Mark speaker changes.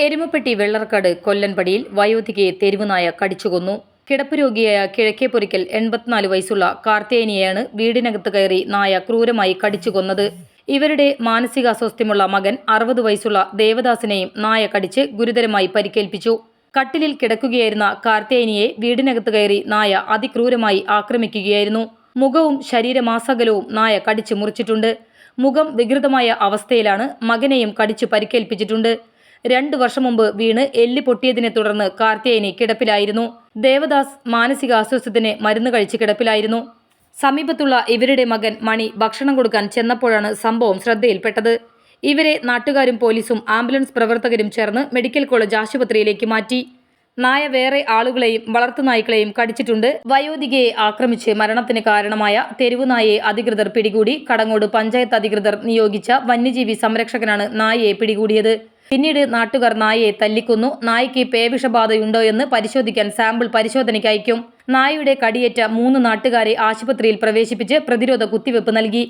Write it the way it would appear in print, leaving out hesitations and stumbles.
Speaker 1: എരുമപ്പെട്ടി വെള്ളർക്കാട് കൊല്ലൻപടിയിൽ വയോധികയെ തെരുവുനായ കടിച്ചുകൊന്നു. കിടപ്പുരോഗിയായ കിഴക്കേപ്പൊരിക്കൽ 84 വയസ്സുള്ള കാർത്തിയേയനെയാണ് വീടിനകത്ത് കയറി നായ ക്രൂരമായി കടിച്ചുകൊന്നത്. ഇവരുടെ മാനസികാസ്വാസ്ഥ്യമുള്ള മകൻ 60 വയസ്സുള്ള ദേവദാസിനെയും നായ കടിച്ച് ഗുരുതരമായി പരിക്കേൽപ്പിച്ചു. കട്ടിലിൽ കിടക്കുകയായിരുന്ന കാർത്തിയേയനിയെ വീടിനകത്ത് കയറി നായ അതിക്രൂരമായി ആക്രമിക്കുകയായിരുന്നു. മുഖവും ശരീരമാസകലവും നായ കടിച്ചു മുറിച്ചിട്ടുണ്ട്. മുഖം വികൃതമായ അവസ്ഥയിലാണ്. മകനെയും കടിച്ചു പരിക്കേൽപ്പിച്ചിട്ടുണ്ട്. 2 വർഷം മുമ്പ് വീണ് എല്ല് പൊട്ടിയതിനെ തുടർന്ന് കാർത്തിയേയനി കിടപ്പിലായിരുന്നു. ദേവദാസ് മാനസികാസ്വാസ്ഥ്യത്തിന് മരുന്ന് കഴിച്ച് കിടപ്പിലായിരുന്നു. സമീപത്തുള്ള ഇവരുടെ മകൻ മണി ഭക്ഷണം കൊടുക്കാൻ ചെന്നപ്പോഴാണ് സംഭവം ശ്രദ്ധയിൽപ്പെട്ടത്. ഇവരെ നാട്ടുകാരും പോലീസും ആംബുലൻസ് പ്രവർത്തകരും ചേർന്ന് മെഡിക്കൽ കോളേജ് ആശുപത്രിയിലേക്ക് മാറ്റി. നായ വേറെ ആളുകളെയും വളർത്തുനായ്ക്കളെയും കടിച്ചിട്ടുണ്ട്. വയോധികയെ ആക്രമിച്ച് മരണത്തിന് കാരണമായ തെരുവുനായയെ അധികൃതർ പിടികൂടി. കടങ്ങോട് പഞ്ചായത്ത് അധികൃതർ നിയോഗിച്ച വന്യജീവി സംരക്ഷകനാണ് നായയെ പിടികൂടിയത്. പിന്നീട് നാട്ടുകാർ നായയെ തല്ലിക്കൊന്നു. നായയ്ക്ക് പേവിഷബാധയുണ്ടോ എന്ന് പരിശോധിക്കാൻ സാമ്പിൾ പരിശോധനയ്ക്ക് അയക്കും. നായയുടെ കടിയേറ്റ 3 നാട്ടുകാരെ ആശുപത്രിയിൽ പ്രവേശിപ്പിച്ച് പ്രതിരോധ കുത്തിവെപ്പ് നൽകി.